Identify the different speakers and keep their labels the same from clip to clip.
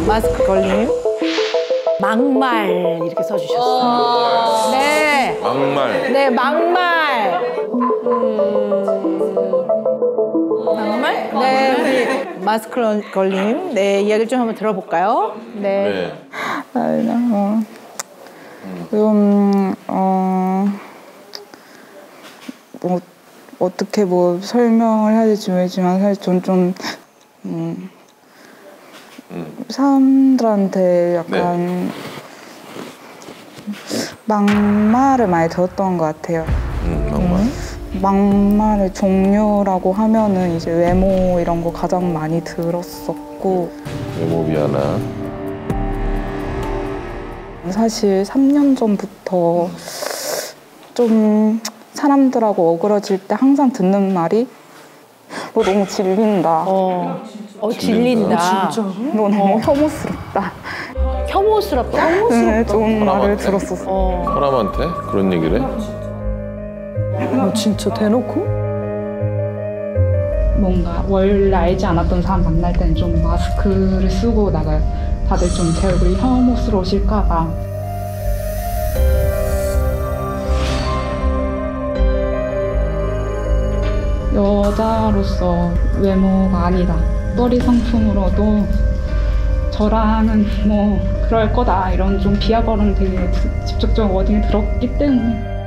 Speaker 1: 마스크 걸림. 막말 이렇게 써주셨어요. 네.
Speaker 2: 막말.
Speaker 1: 네, 막말. 막말? 네, 우리 마스크 걸림. 네, 이야기를 좀 한번 들어볼까요? 네.
Speaker 3: 뭐 어떻게 뭐 설명을 해야 될지 모르지만 사실 좀 사람들한테 약간 막말을 많이 들었던 것 같아요.
Speaker 2: 막말.
Speaker 3: 막말의 종류라고 하면은 이제 외모 이런 거 가장 많이 들었었고.
Speaker 2: 외모 비하나.
Speaker 3: 사실 3년 전부터 좀 사람들하고 어그러질 때 항상 듣는 말이 너 너무 질린다.
Speaker 1: 질린다.
Speaker 3: 너 너무 혐오스럽다.
Speaker 1: 혐오스럽다?
Speaker 3: 네, 좋은 말을 들었었어.
Speaker 2: 사람한테 그런 얘기를 해?
Speaker 1: 진짜 대놓고?
Speaker 4: 뭔가 원래 알지 않았던 사람 만날 때는 좀 마스크를 쓰고 나가요. 다들 좀 제 얼굴이 혐오스러우실까 봐. 여자로서 외모가 아니다. 머리 상품으로도 저랑은 뭐 그럴 거다 이런 좀 비하 발언 되게 직접적인 워딩이 들었기 때문에.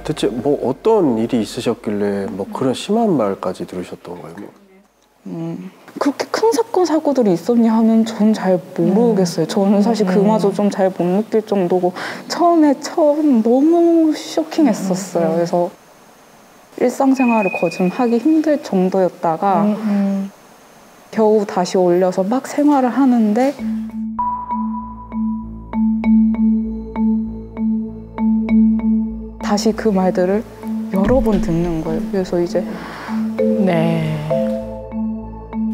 Speaker 5: 대체 뭐 어떤 일이 있으셨길래 뭐 그런 심한 말까지 들으셨던 거예요?
Speaker 3: 그렇게 큰 사건 사고들이 있었냐 하면 전 잘 모르겠어요. 저는 사실 그마저 좀 잘 못 느낄 정도고 처음 너무 쇼킹했었어요. 그래서 일상생활을 거의 하기 힘들 정도였다가 겨우 다시 올려서 막 생활을 하는데 다시 그 말들을 여러 번 듣는 거예요. 그래서 이제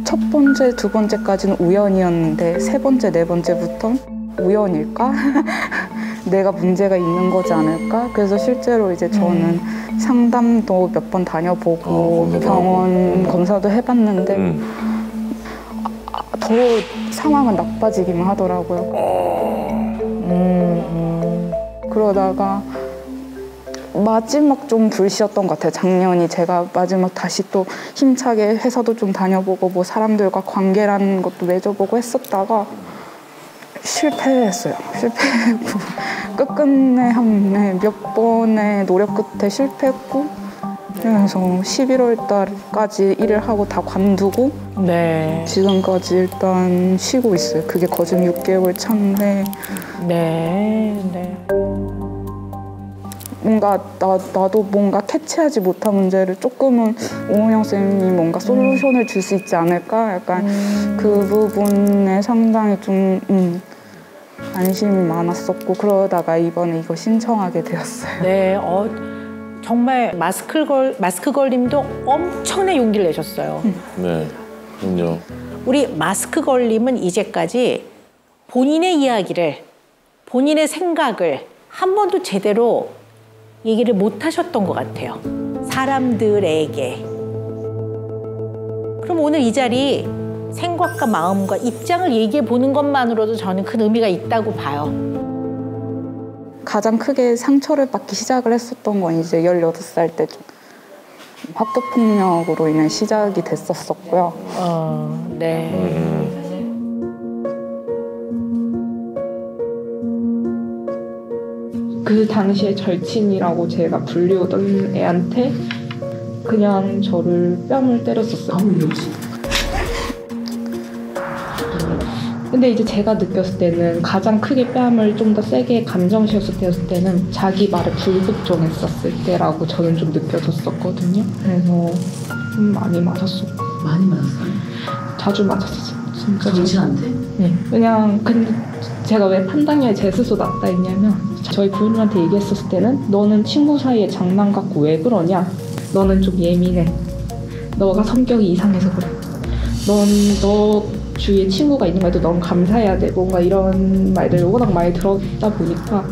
Speaker 3: 첫 번째, 두 번째까지는 우연이었는데 세 번째, 네 번째부터 우연일까? 내가 문제가 있는 거지 않을까? 그래서 실제로 이제 저는 상담도 몇 번 다녀보고 병원 검사도 해봤는데 더 상황은 나빠지기만 하더라고요. 그러다가 마지막 좀 불씨였던 것 같아요. 작년이 제가 마지막 다시 또 힘차게 회사도 좀 다녀보고 뭐 사람들과 관계라는 것도 맺어보고 했었다가 실패했어요. 실패했고 끝끝내 몇 번의 노력 끝에 실패했고 그래서 11월 달까지 일을 하고 다 관두고 지금까지 일단 쉬고 있어요. 그게 거의 6개월 차인데 뭔가 나도 뭔가 캐치하지 못한 문제를 조금은 오은영 쌤이 뭔가 솔루션을 줄 수 있지 않을까? 약간 그 부분에 상당히 좀 관심이 많았었고 그러다가 이번에 이거 신청하게 되었어요.
Speaker 1: 네, 정말 마스크 걸림도 엄청난 용기를 내셨어요.
Speaker 2: 네, 그럼요.
Speaker 1: 우리 마스크 걸림은 이제까지 본인의 이야기를, 본인의 생각을 한 번도 제대로 얘기를 못 하셨던 것 같아요. 사람들에게. 그럼 오늘 이 자리 생각과 마음과 입장을 얘기해 보는 것만으로도 저는 큰 의미가 있다고 봐요.
Speaker 3: 가장 크게 상처를 받기 시작을 했었던 건 이제 18살 때 좀 학교 폭력으로 인해 시작이 됐었고요.
Speaker 4: 그 당시에 절친이라고 제가 불리우던 애한테 그냥 저를 뺨을 때렸었어요. 근데 이제 제가 느꼈을 때는 가장 크게 뺨을 좀 더 세게 감정 실었을 때는 자기 말에 불복종했었을 때라고 저는 좀 느껴졌었거든요. 그래서 좀 많이 맞았었고.
Speaker 6: 많이 맞았어요?
Speaker 4: 자주 맞았었어요. 진짜.
Speaker 6: 정신한테?
Speaker 4: 네. 그냥 근데 제가 왜 판단력이 제 스스로 낮다 했냐면 저희 부모님한테 얘기했었을 때는 너는 친구 사이에 장난 갖고 왜 그러냐? 너는 좀 예민해. 너가 성격이 이상해서 그래. 너 주위에 친구가 있는 말도 넌 감사해야 돼. 뭔가 이런 말들을 워낙 많이 들었다 보니까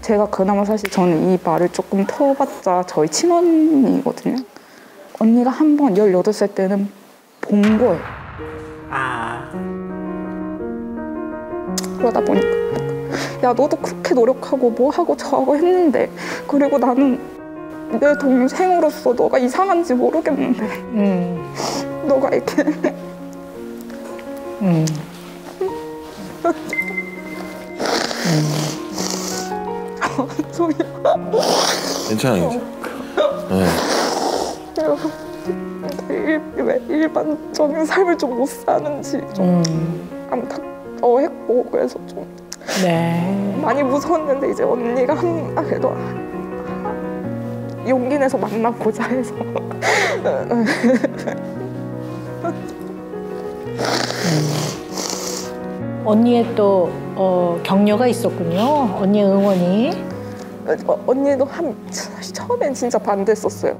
Speaker 3: 제가 그나마 사실 저는 이 말을 조금 터봤자 저희 친언니거든요. 언니가 한 번 18살 때는 본 거예요.
Speaker 1: 아.
Speaker 3: 그러다 보니까 야 너도 그렇게 노력하고 뭐 하고 저하고 했는데 그리고 나는 내 동생으로서 너가 이상한지 모르겠는데 너가 이렇게 저기
Speaker 2: 괜찮아, 괜찮아. 네.
Speaker 3: 왜 일반적인 삶을 좀 못 사는지 좀 안타까워했고 그래서 좀
Speaker 1: 네.
Speaker 3: 많이 무서웠는데 이제 언니가 그래도 용기 내서 만나보자 해서
Speaker 1: 언니의 또 격려가 있었군요. 언니의 응원이.
Speaker 3: 언니도 사실 처음엔 진짜 반대했었어요.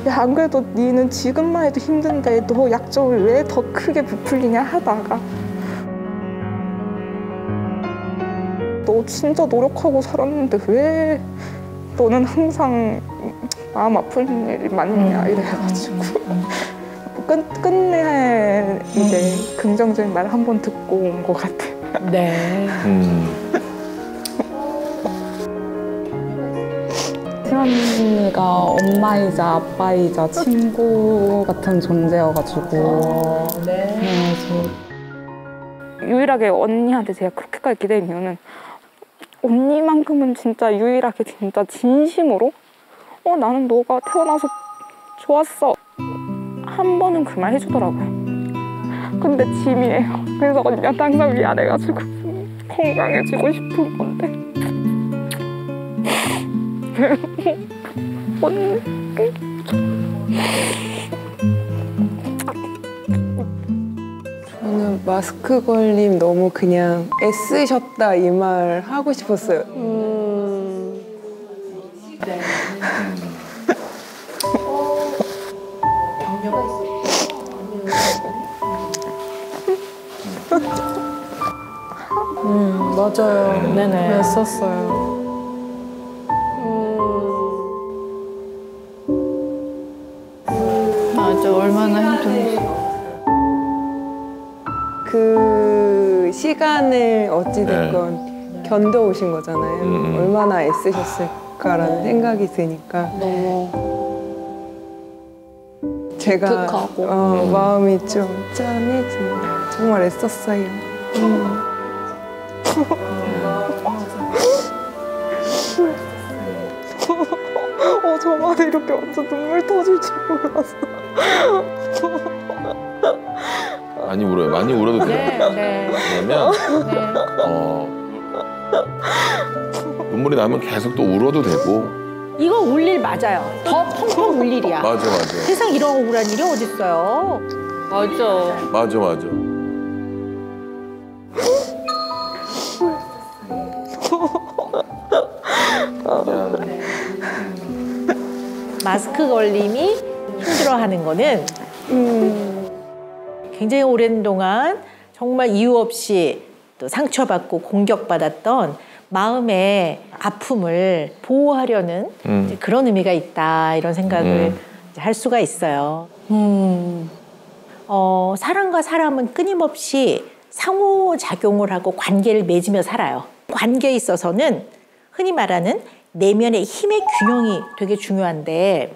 Speaker 3: 야, 안 그래도 니는 지금만 해도 힘든데 너 약점을 왜 더 크게 부풀리냐 하다가 너 진짜 노력하고 살았는데 왜 너는 항상 마음 아픈 일이 많냐 이래가지고 끝내 이제 긍정적인 말 한 번 듣고 온 것 같아요.
Speaker 1: 네.
Speaker 3: 태연이가 엄마이자 아빠이자 친구 같은 존재여가지고
Speaker 1: 네.
Speaker 3: 유일하게 언니한테 제가 그렇게까지 기대는 이유는 언니만큼은 진짜 유일하게 진짜 진심으로 나는 너가 태어나서 좋았어 한 번은 그 말 해주더라고요. 근데 짐이에요. 그래서 언니한테 항상 미안해가지고 건강해지고 싶은 건데 언니
Speaker 6: 저는 마스크 걸림 너무 그냥 애쓰셨다 이 말 하고 싶었어요. 맞아요.
Speaker 1: 네네.
Speaker 6: 애썼어요.
Speaker 1: 맞아. 얼마나 힘든지.
Speaker 6: 그 시간을 어찌됐건 견뎌오신 거잖아요. 얼마나 애쓰셨을까라는 생각이 드니까 제가 마음이 좀 짠해지네요. 정말 애썼어요.
Speaker 3: 저만 이렇게 완전 눈물 터질 줄 몰랐어.
Speaker 2: 많이 울어요. 많이 울어도 돼요.
Speaker 1: 네.
Speaker 2: 왜냐면 눈물이 나면 계속 또 울어도 되고.
Speaker 1: 이거 울 일 맞아요. 더 펑펑 울 일이야.
Speaker 2: 맞아.
Speaker 1: 세상 이런 억울한 일이 어딨어요.
Speaker 2: 맞아.
Speaker 1: 마스크 걸림이 힘들어하는 거는 굉장히 오랜 동안 정말 이유 없이 또 상처받고 공격받았던 마음의 아픔을 보호하려는 이제 그런 의미가 있다 이런 생각을 이제 할 수가 있어요. 사람과 사람은 끊임없이 상호작용을 하고 관계를 맺으며 살아요. 관계에 있어서는 흔히 말하는 내면의 힘의 균형이 되게 중요한데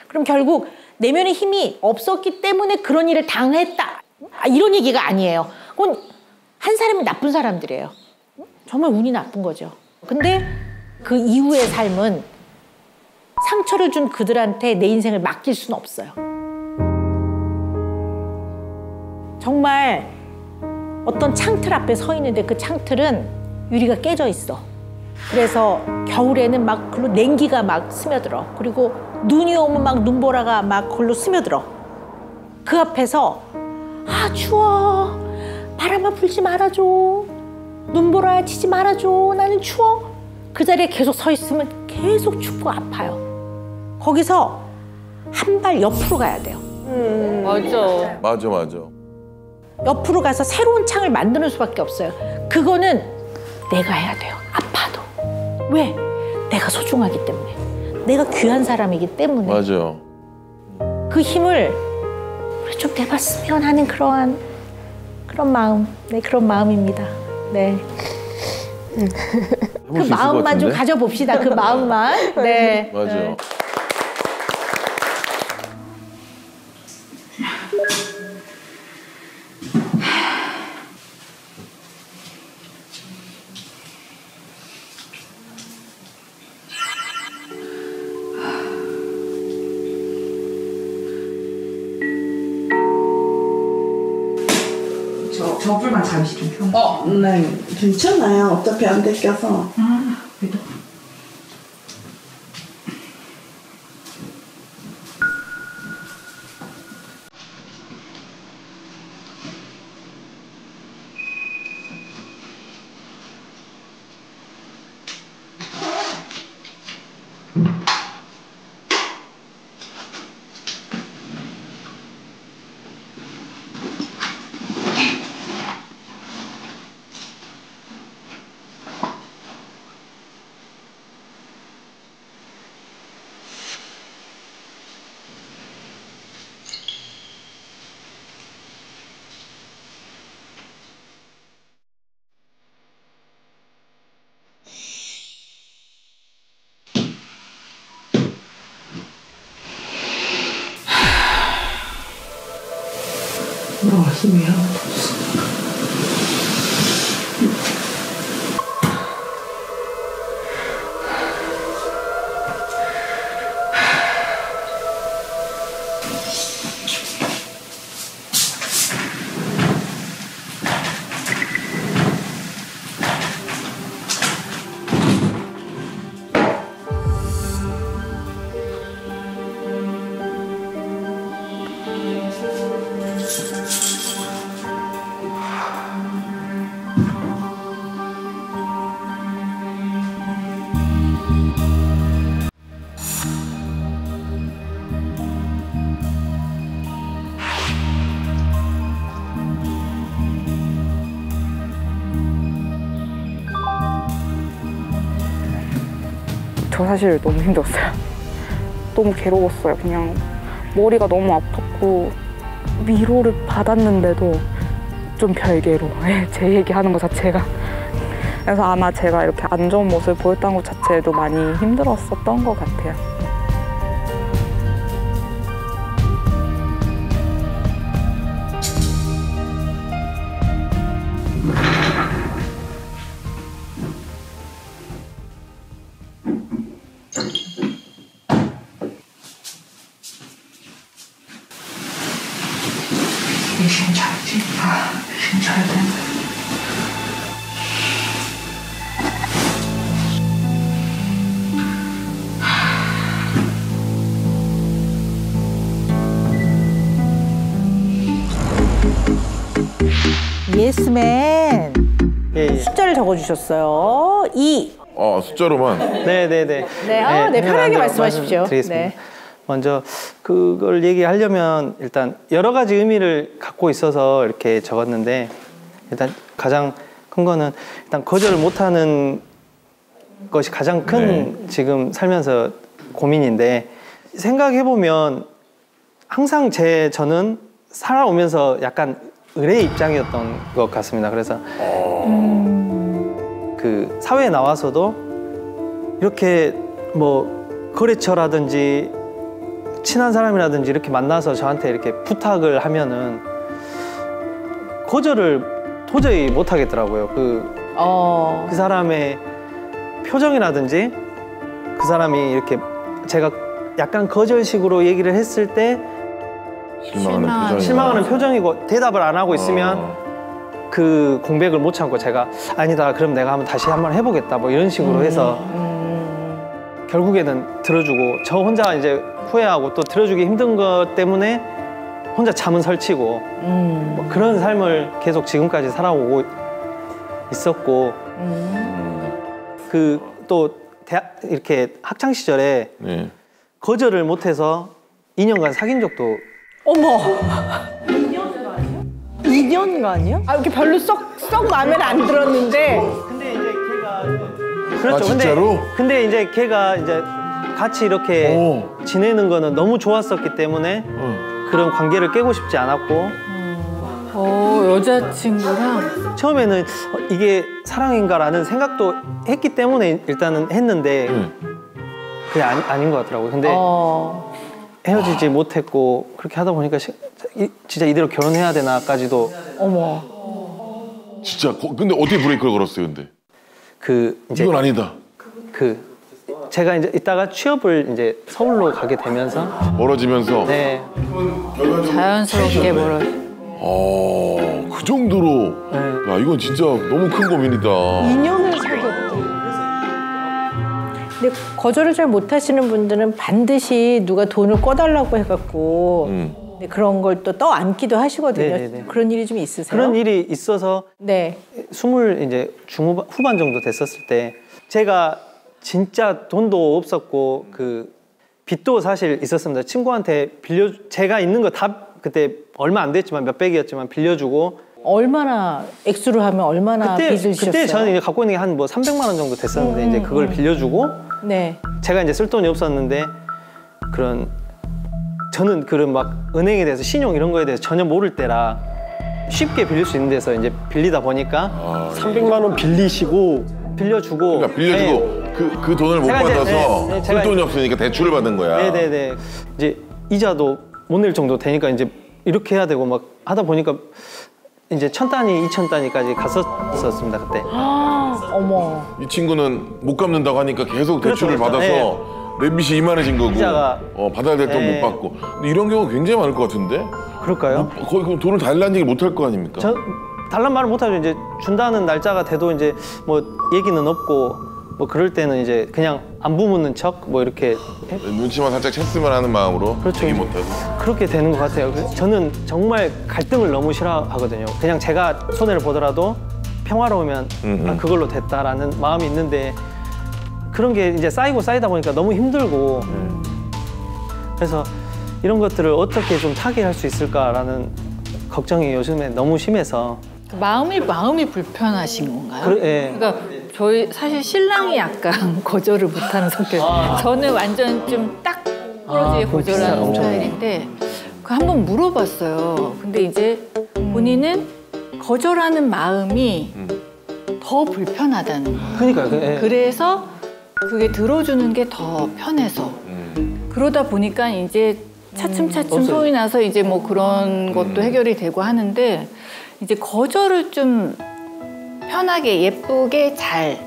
Speaker 1: 그럼 결국 내면의 힘이 없었기 때문에 그런 일을 당했다. 이런 얘기가 아니에요. 그건 한 사람이 나쁜 사람들이에요. 정말 운이 나쁜 거죠. 근데 그 이후의 삶은 상처를 준 그들한테 내 인생을 맡길 수는 없어요. 정말 어떤 창틀 앞에 서 있는데 그 창틀은 유리가 깨져 있어. 그래서 겨울에는 막 글로 냉기가 막 스며들어. 그리고 눈이 오면 막 눈보라가 막 글로 스며들어. 그 앞에서 추워. 바람아 불지 말아줘. 눈보라야 치지 말아줘. 나는 추워. 그 자리에 계속 서 있으면 계속 춥고 아파요. 거기서 한 발 옆으로 가야 돼요.
Speaker 2: 맞아.
Speaker 1: 옆으로 가서 새로운 창을 만드는 수밖에 없어요. 그거는 내가 해야 돼요. 아파도. 왜? 내가 소중하기 때문에. 내가 귀한 사람이기 때문에.
Speaker 2: 맞아.
Speaker 1: 그 힘을 좀 돼봤으면 하는 그런 마음, 네 그런 마음입니다. 네. 그
Speaker 2: 해볼 수 있을 것
Speaker 1: 마음만 좀
Speaker 2: 같은데?
Speaker 1: 가져봅시다. 그 마음만. 네.
Speaker 2: 맞아.
Speaker 1: 네.
Speaker 4: 저 불만 잠시 좀 켜.
Speaker 7: 네, 괜찮아요. 어차피 안 데껴서.
Speaker 4: 그래도. 힘이야.
Speaker 3: 저 사실 너무 힘들었어요. 너무 괴로웠어요. 그냥 머리가 너무 아팠고 위로를 받았는데도 좀 별개로 제 얘기하는 것 자체가. 그래서 아마 제가 이렇게 안 좋은 모습을 보였던 것 자체도 많이 힘들었었던 것 같아요.
Speaker 4: 힘 차야지. 힘 차야 돼.
Speaker 1: 예스맨.
Speaker 8: 예.
Speaker 1: 숫자를 적어주셨어요. 2.
Speaker 2: 숫자로만.
Speaker 8: 네네네.
Speaker 1: 네, 편하게 말씀하십시오.
Speaker 8: 드리겠습니다.
Speaker 1: 네.
Speaker 8: 먼저 그걸 얘기하려면 일단 여러 가지 의미를 갖고 있어서 이렇게 적었는데, 일단 가장 큰 거는 일단 거절을 못하는 것이 가장 큰 지금 살면서 고민인데, 생각해보면 항상 저는 살아오면서 약간 의뢰의 입장이었던 것 같습니다. 그래서 그 사회에 나와서도 이렇게 뭐 거래처라든지 친한 사람이라든지 이렇게 만나서 저한테 이렇게 부탁을 하면은 거절을 도저히 못 하겠더라고요. 그 사람의 표정이라든지 그 사람이 이렇게 제가 약간 거절식으로 얘기를 했을 때 실망하는 표정이고 대답을 안 하고 있으면 그 공백을 못 참고 제가 아니다, 그럼 내가 한번 다시 한번 해보겠다, 뭐 이런 식으로 해서 결국에는 들어주고, 저 혼자 이제 후회하고 또 들어주기 힘든 것 때문에 혼자 잠은 설치고 뭐 그런 삶을 계속 지금까지 살아오고 있었고, 그 또 대학 이렇게 학창 시절에 거절을 못해서 2년간 사귄 적도.
Speaker 1: 어머. 2년간 아니요? 이렇게 별로 썩 마음에 안 들었는데.
Speaker 8: 근데 이제 걔가 그렇죠.
Speaker 2: 진짜로?
Speaker 8: 근데 이제 걔가 이제 같이 이렇게 지내는 거는 너무 좋았었기 때문에 그런 관계를 깨고 싶지 않았고
Speaker 9: 여자친구랑
Speaker 8: 처음에는 이게 사랑인가라는 생각도 했기 때문에 일단은 했는데 그게 아닌 것 같더라고요. 근데 헤어지지 못했고 그렇게 하다 보니까 진짜 이대로 결혼해야 되나까지도.
Speaker 1: 어머.
Speaker 2: 진짜 근데 어떻게 브레이크를 걸었어요, 근데?
Speaker 8: 이제
Speaker 2: 이건 아니다.
Speaker 8: 제가 이제 이따가 취업을 이제 서울로 가게 되면서
Speaker 2: 멀어지면서.
Speaker 8: 네.
Speaker 9: 자연스럽게
Speaker 2: 그 정도로.
Speaker 8: 네.
Speaker 2: 야, 이건 진짜 너무 큰 고민이다.
Speaker 1: 2년을 사귀었대. 근데 거절을 잘 못하시는 분들은 반드시 누가 돈을 꿔달라고 해갖고 근데 그런 걸 또 떠안기도 하시거든요.
Speaker 8: 네네네.
Speaker 1: 그런 일이 좀 있으세요?
Speaker 8: 그런 일이 있어서
Speaker 1: 네.
Speaker 8: 20 이제 후반 정도 됐었을 때 제가 진짜 돈도 없었고 빚도 사실 있었습니다. 친구한테 제가 있는 거 다 그때 얼마 안 됐지만 몇백이었지만 빌려주고.
Speaker 1: 얼마나 액수로 하면 얼마나 빚을 지셨어요?
Speaker 8: 그때 저는 이제 갖고 있는 게 한 300만 원 정도 됐었는데 이제 그걸 빌려주고.
Speaker 1: 네.
Speaker 8: 제가 이제 쓸 돈이 없었는데 저는 막 은행에 대해서 신용 이런 거에 대해서 전혀 모를 때라 쉽게 빌릴 수 있는 데서 이제 빌리다 보니까
Speaker 5: 300만 원 빌리시고
Speaker 8: 빌려주고.
Speaker 2: 그러니까 빌려주고 그 돈을 못 받아서 쓸 돈이 없으니까 대출을 받은 거야.
Speaker 8: 네네네. 이제 이자도 못 낼 정도 되니까 이제 이렇게 해야 되고 막 하다 보니까 이제 1,000단위, 2,000단위까지 갔었습니다 그때.
Speaker 1: 어머.
Speaker 2: 이 친구는 못 갚는다고 하니까 계속 대출을
Speaker 8: 그렇죠.
Speaker 2: 받아서 내 빚이 이만해진 거고.
Speaker 8: 이자가.
Speaker 2: 받아야 될 돈 못
Speaker 8: 네.
Speaker 2: 받고. 근데 이런 경우 굉장히 많을 것 같은데?
Speaker 8: 그럴까요?
Speaker 2: 거의 그럼 돈을 달라는 얘기 못 할 거 아닙니까?
Speaker 8: 달란 말을 못하죠. 이제 준다는 날짜가 돼도 이제 뭐 얘기는 없고 뭐 그럴 때는 이제 그냥 안부 묻는 척 뭐 이렇게
Speaker 2: 눈치만 살짝 챘으면 하는 마음으로
Speaker 8: 그렇죠.
Speaker 2: 얘기 못하고.
Speaker 8: 그렇게 되는 것 같아요. 그래서 저는 정말 갈등을 너무 싫어하거든요. 그냥 제가 손해를 보더라도 평화로우면 그걸로 됐다라는 마음이 있는데 그런 게 이제 쌓이다 보니까 너무 힘들고 그래서 이런 것들을 어떻게 좀 타개할 수 있을까라는 걱정이 요즘에 너무 심해서.
Speaker 9: 마음이 불편하신 건가요?
Speaker 8: 예.
Speaker 9: 그러니까 저희 사실 신랑이 약간 거절을 못하는 성격. 저는 완전 좀 딱 부러지게 거절하는 스타일인데 한번 물어봤어요. 근데 이제 본인은 거절하는 마음이 더 불편하다는 거예요.
Speaker 8: 그러니까요.
Speaker 9: 그래서 그게 들어주는 게 더 편해서 그러다 보니까 이제 차츰차츰 소위 나서 이제 뭐 그런 것도 해결이 되고 하는데 이제 거절을 좀 편하게 예쁘게 잘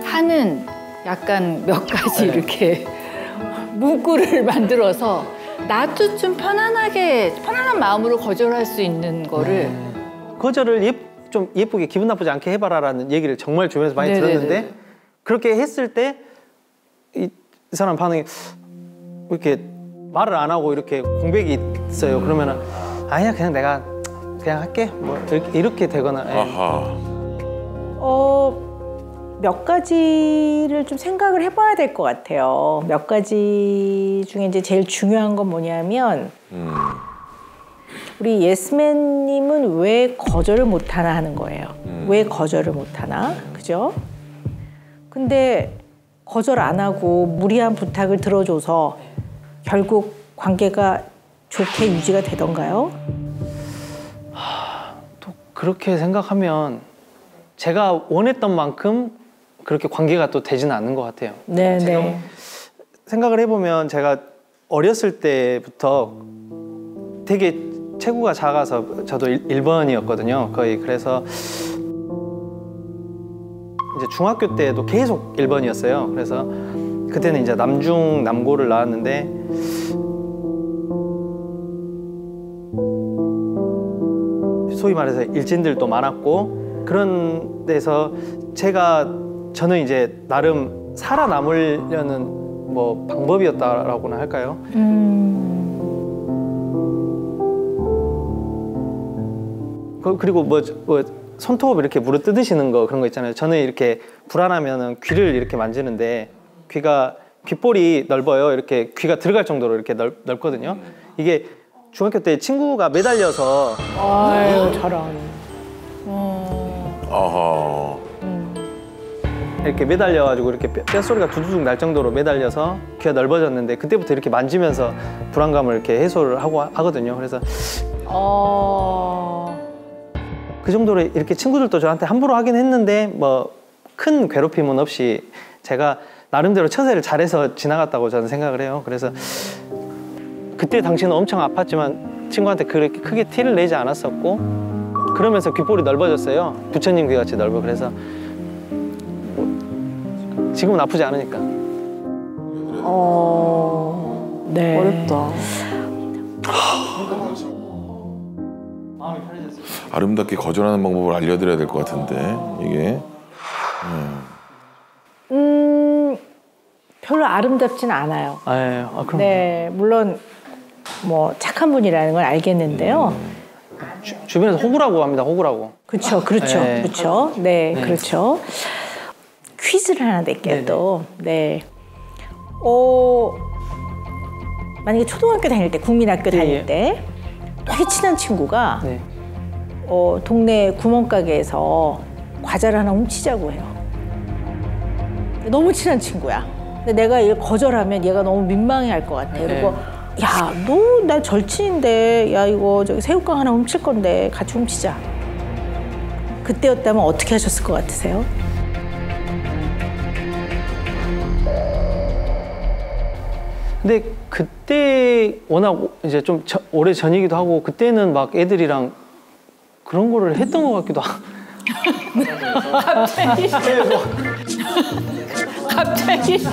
Speaker 9: 하는 약간 몇 가지 이렇게 문구를 만들어서 나도 좀 편안한 마음으로 거절할 수 있는 거를
Speaker 8: 거절을 좀 예쁘게 기분 나쁘지 않게 해봐라라는 얘기를 정말 주변에서 많이
Speaker 9: 네네네.
Speaker 8: 들었는데 그렇게 했을 때 이 사람 반응이 이렇게 말을 안 하고 이렇게 공백이 있어요. 그러면은 아니야 그냥 내가 그냥 할게 뭐 이렇게 되거나.
Speaker 2: 아하.
Speaker 1: 몇 가지를 좀 생각을 해봐야 될 것 같아요. 몇 가지 중에 이제 제일 중요한 건 뭐냐면 우리 예스맨님은 왜 거절을 못하나 하는 거예요. 왜 거절을 못하나, 그죠? 근데 거절 안 하고 무리한 부탁을 들어줘서 결국 관계가 좋게 유지가 되던가요?
Speaker 8: 또 그렇게 생각하면 제가 원했던 만큼 그렇게 관계가 또 되지는 않는 것 같아요.
Speaker 1: 네네.
Speaker 8: 생각을 해보면 제가 어렸을 때부터 되게 체구가 작아서 저도 1번이었거든요. 거의. 그래서 이제 중학교 때도 계속 1번이었어요. 그래서 그때는 이제 남중 남고를 나왔는데 소위 말해서 일진들도 많았고 그런 데서 저는 이제 나름 살아남으려는 뭐 방법이었다라고나 할까요? 그리고 뭐 손톱 이렇게 물어뜯으시는 거 그런 거 있잖아요. 저는 이렇게 불안하면은 귀를 이렇게 만지는데 귓볼이 넓어요. 이렇게 귀가 들어갈 정도로 이렇게 넓거든요. 이게 중학교 때 친구가 매달려서
Speaker 1: 아유 저런.
Speaker 2: 아하.
Speaker 8: 이렇게 매달려가지고 이렇게 뼛소리가 두두둑 날 정도로 매달려서 귀가 넓어졌는데 그때부터 이렇게 만지면서 불안감을 이렇게 해소를 하고 하거든요. 그래서 그 정도로 이렇게 친구들도 저한테 함부로 하긴 했는데 뭐 큰 괴롭힘은 없이 제가 나름대로 처세를 잘해서 지나갔다고 저는 생각을 해요. 그래서 그때 당시는 엄청 아팠지만 친구한테 그렇게 크게 티를 내지 않았었고 그러면서 귓볼이 넓어졌어요. 부처님 귀같이 넓어. 그래서 뭐 지금은 아프지 않으니까.
Speaker 1: 네.
Speaker 6: 어렵다.
Speaker 2: 아름답게 거절하는 방법을 알려드려야 될 것 같은데 이게.
Speaker 1: 별로 아름답진 않아요.
Speaker 8: 그럼.
Speaker 1: 네, 물론 뭐 착한 분이라는 걸 알겠는데요.
Speaker 8: 주변에서 호구라고 합니다. 호구라고.
Speaker 1: 그렇죠, 그렇죠,
Speaker 8: 네.
Speaker 1: 그렇죠. 네, 그렇죠. 퀴즈를 하나 낼게요. 또. 네. 만약에 초등학교 다닐 때, 국민학교 다닐 때 되게 친한 친구가
Speaker 8: 네.
Speaker 1: 동네 구멍가게에서 과자를 하나 훔치자고 해요. 너무 친한 친구야. 근데 내가 이걸 거절하면 얘가 너무 민망해할 것 같아. 그리고 야, 너 나 절친인데, 야 이거 저기 새우깡 하나 훔칠 건데 같이 훔치자. 그때였다면 어떻게 하셨을 것 같으세요?
Speaker 8: 근데 그때 워낙 이제 좀 오래 전이기도 하고 그때는 막 애들이랑 그런 거를 했던 것 같기도 하고.
Speaker 9: 갑자기.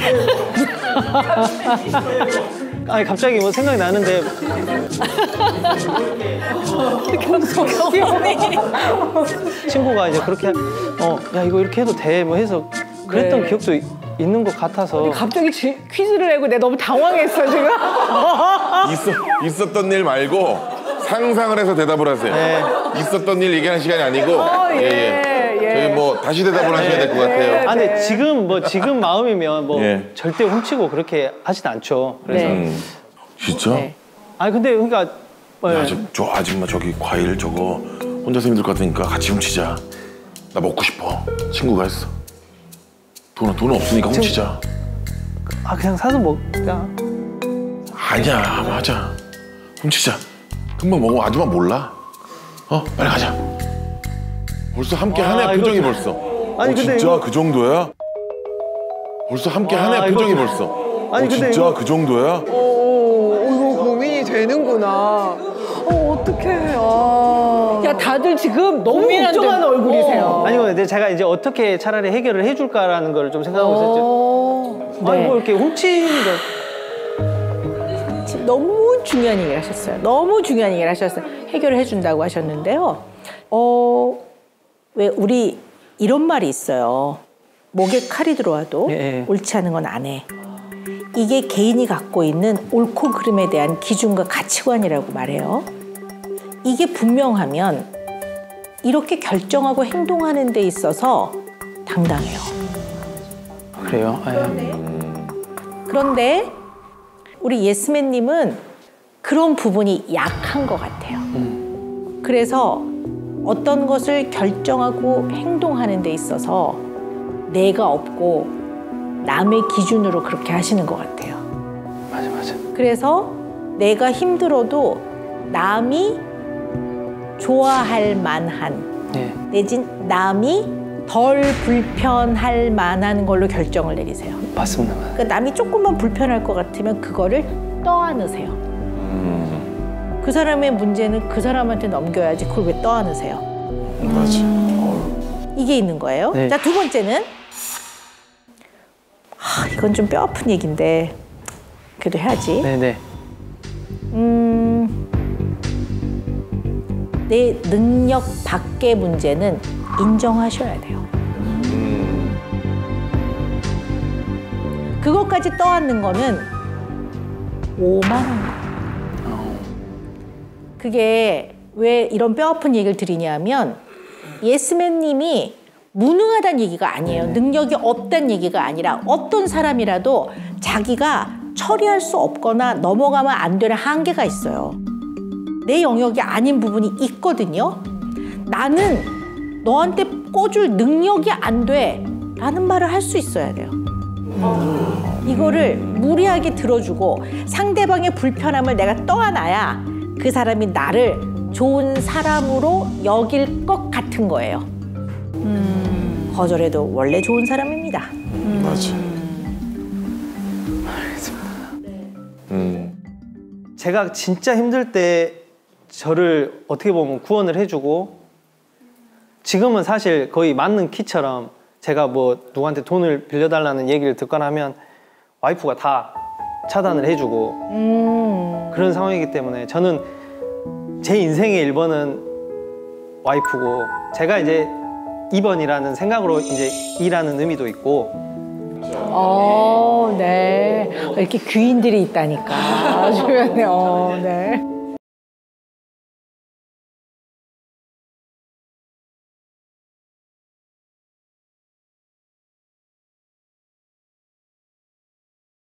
Speaker 8: 아니 갑자기 뭐 생각이 나는데 친구가 이제 그렇게 야 이거 이렇게 해도 돼 뭐 해서 그랬던 기억도 있는 것 같아서.
Speaker 1: 갑자기 퀴즈를 내고 내가 너무 당황했어 지금.
Speaker 2: 있었던 일 말고 상상을 해서 대답을 하세요.
Speaker 8: 네.
Speaker 2: 있었던 일 얘기하는 시간이 아니고 저희 뭐 다시 대답을 하셔야 될 것 같아요.
Speaker 8: 근데 지금 마음이면 뭐
Speaker 2: 예.
Speaker 8: 절대 훔치고 그렇게 하진 않죠. 그래서
Speaker 2: 진짜?
Speaker 1: 네.
Speaker 8: 아니 근데 그러니까
Speaker 2: 야, 저 아줌마 저기 과일 저거 혼자서 힘들 것 같으니까 같이 훔치자. 나 먹고 싶어. 친구가 했어. 돈 없으니까 훔치자.
Speaker 8: 그냥 사서 먹자.
Speaker 2: 아니야, 맞아. 훔치자. 금방 먹으면 아줌마 몰라. 빨리 가자. 벌써 함께 하네 표정이 벌써.
Speaker 8: 아니 근데
Speaker 2: 진짜
Speaker 8: 이거...
Speaker 2: 그 정도야? 벌써 함께 하네 표정이 벌써.
Speaker 8: 아니 근데
Speaker 2: 진짜 그 정도야?
Speaker 6: 이거 고민이 되는구나. 어떡해.
Speaker 1: 야 다들 지금 너무 걱정하는 얼굴이세요.
Speaker 8: 아니 근데 제가 이제 어떻게 차라리 해결을 해줄까라는 걸 좀 생각하고 있었죠. 아니 뭐 이렇게 훔치는 거.
Speaker 1: 너무 중요한 얘기를 하셨어요. 너무 중요한 얘기를 하셨어요. 해결을 해준다고 하셨는데요. 왜 우리 이런 말이 있어요. 목에 칼이 들어와도 옳지 않은 건 안 해. 이게 개인이 갖고 있는 옳고 그름에 대한 기준과 가치관이라고 말해요. 이게 분명하면 이렇게 결정하고 행동하는 데 있어서 당당해요.
Speaker 8: 그래요?
Speaker 1: 그런데 우리 예스맨님은 그런 부분이 약한 것 같아요. 그래서 어떤 것을 결정하고 행동하는 데 있어서 내가 없고 남의 기준으로 그렇게 하시는 것 같아요.
Speaker 8: 맞아.
Speaker 1: 그래서 내가 힘들어도 남이 좋아할 만한 내진 남이 덜 불편할 만한 걸로 결정을 내리세요.
Speaker 8: 맞습니다.
Speaker 1: 그러니까 남이 조금만 불편할 것 같으면 그거를 떠안으세요. 그 사람의 문제는 그 사람한테 넘겨야지 그걸 왜 떠안으세요?
Speaker 2: 맞아.
Speaker 1: 이게 있는 거예요.
Speaker 8: 네.
Speaker 1: 자, 두 번째는 이건 좀 뼈 아픈 얘기인데 그래도 해야지.
Speaker 8: 네네.
Speaker 1: 내 능력 밖의 문제는 인정하셔야 돼요. 그것까지 떠안는 거는 오만한 거예요. 그게 왜 이런 뼈아픈 얘기를 드리냐면 예스맨님이 무능하다는 얘기가 아니에요. 능력이 없다는 얘기가 아니라 어떤 사람이라도 자기가 처리할 수 없거나 넘어가면 안 되는 한계가 있어요. 내 영역이 아닌 부분이 있거든요. 나는 너한테 꿔줄 능력이 안 돼. 라는 말을 할 수 있어야 돼요. 이거를 무리하게 들어주고 상대방의 불편함을 내가 떠안아야 그 사람이 나를 좋은 사람으로 여길 것 같은 거예요. 거절해도 원래 좋은 사람입니다.
Speaker 2: 맞아.
Speaker 8: 제가 진짜 힘들 때 저를 어떻게 보면 구원을 해주고 지금은 사실 거의 맞는 키처럼 제가 뭐 누구한테 돈을 빌려달라는 얘기를 듣거나 하면 와이프가 다 차단을 해주고 그런 상황이기 때문에 저는 제 인생의 1번은 와이프고 제가 이제 2번이라는 생각으로 이제 일하는 의미도 있고
Speaker 1: 네. 이렇게 귀인들이 있다니까. 주변에, 네.